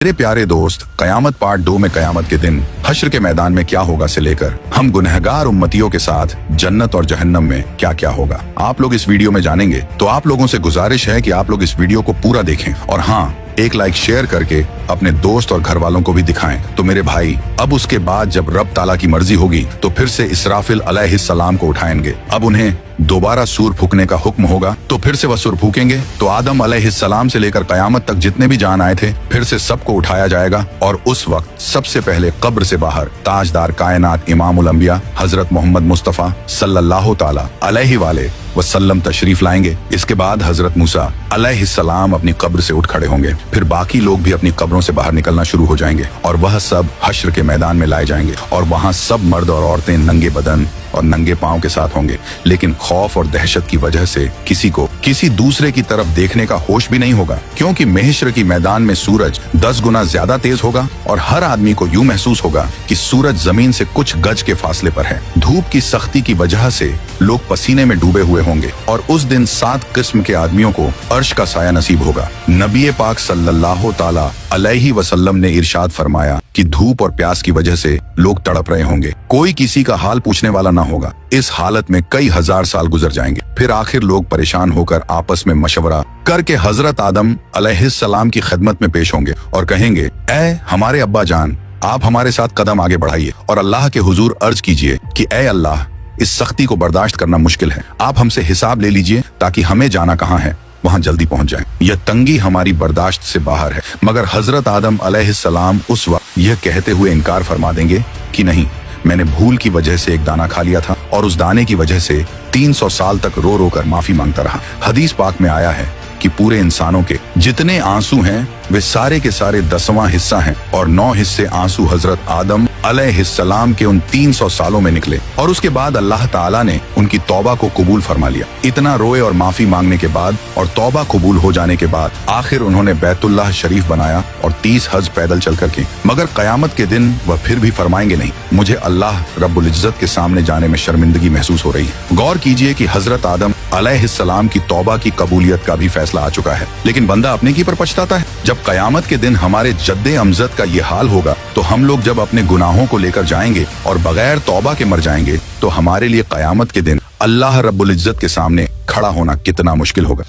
मेरे प्यारे दोस्त, कयामत पार्ट 2 में कयामत के दिन हश्र के मैदान में क्या होगा से लेकर हम गुनहगार उम्मतियों के साथ जन्नत और जहन्नम में क्या क्या होगा, आप लोग इस वीडियो में जानेंगे। तो आप लोगों से गुजारिश है कि आप लोग इस वीडियो को पूरा देखें और हाँ, एक लाइक शेयर करके अपने दोस्त और घर वालों को भी दिखाएं। तो मेरे भाई, अब उसके बाद जब रब ताला की मर्जी होगी तो फिर से इसराफिल अलैहिस्सलाम को उठाएंगे। अब उन्हें दोबारा सूर फूकने का हुक्म होगा तो फिर से वह सूर फूकेंगे। तो आदम अलैहिस्सलाम से लेकर कयामत तक जितने भी जान आए थे फिर से सबको उठाया जाएगा और उस वक्त सबसे पहले कब्र से बाहर ताजदार कायनात इमामुल अंबिया हजरत मोहम्मद मुस्तफा सल्लल्लाहु ताला अलैहि वाले वसल्लम तशरीफ लाएंगे। इसके बाद हजरत मूसा अलैहिस्सलाम अपनी कब्र से उठ खड़े होंगे। फिर बाकी लोग भी अपनी कब्रों से बाहर निकलना शुरू हो जाएंगे और वह सब हश्र के मैदान में लाए जाएंगे और वहां सब मर्द और औरतें नंगे बदन और नंगे पांव के साथ होंगे। लेकिन खौफ और दहशत की वजह से किसी को किसी दूसरे की तरफ देखने का होश भी नहीं होगा, क्योंकि महशर की मैदान में सूरज 10 गुना ज्यादा तेज होगा और हर आदमी को यूं महसूस होगा कि सूरज जमीन से कुछ गज के फासले पर है। धूप की सख्ती की वजह से लोग पसीने में डूबे हुए होंगे और उस दिन 7 किस्म के आदमियों को अर्श का साया नसीब होगा। नबी पाक सल्लल्लाहु ताला अलैहि वसल्लम ने इरशाद फरमाया कि धूप और प्यास की वजह से लोग तड़प रहे होंगे, कोई किसी का हाल पूछने वाला ना होगा। इस हालत में कई हजार साल गुजर जाएंगे। फिर आखिर लोग परेशान होकर आपस में मशवरा करके हजरत आदम अलैहिस्सलाम की खिदमत में पेश होंगे और कहेंगे, ऐ हमारे अब्बा जान, आप हमारे साथ कदम आगे बढ़ाइए और अल्लाह के हुजूर अर्ज कीजिए कि ऐ अल्लाह, इस सख्ती को बर्दाश्त करना मुश्किल है, आप हमसे हिसाब ले लीजिए ताकि हमें जाना कहाँ है वहां जल्दी पहुंच जाए। यह तंगी हमारी बर्दाश्त से बाहर है। मगर हजरत आदम अलैहिस्सलाम उस वक्त यह कहते हुए इनकार फरमा देंगे कि नहीं, मैंने भूल की वजह से एक दाना खा लिया था और उस दाने की वजह से 300 साल तक रो रो कर माफी मांगता रहा। हदीस पाक में आया है कि पूरे इंसानों के जितने आंसू हैं वे सारे के सारे 10वां हिस्सा हैं और 9 हिस्से आंसू हजरत आदम अलैहिस्सलाम के उन 300 सालों में निकले और उसके बाद अल्लाह ताला ने उनकी तौबा को कबूल फरमा लिया। इतना रोए और माफी मांगने के बाद और तौबा कबूल हो जाने के बाद आखिर उन्होंने बैतुल्लाह शरीफ बनाया और 30 हज पैदल चल कर की। मगर कयामत के दिन वह फिर भी फरमाएंगे, नहीं, मुझे अल्लाह रब्बुल इज्जत के सामने जाने में शर्मिंदगी महसूस हो रही है। गौर कीजिए कि हजरत आदम अलैहिस्सलाम की तौबा की कबूलियत का भी फैसला आ चुका है, लेकिन बंदा अपने की पर पछताता है। जब कयामत के दिन हमारे जद्दे अमजद का ये हाल होगा तो हम लोग जब अपने गुनाहों को लेकर जाएंगे और बगैर तौबा के मर जाएंगे तो हमारे लिए कयामत के दिन अल्लाह रब्बुल इज्जत के सामने खड़ा होना कितना मुश्किल होगा।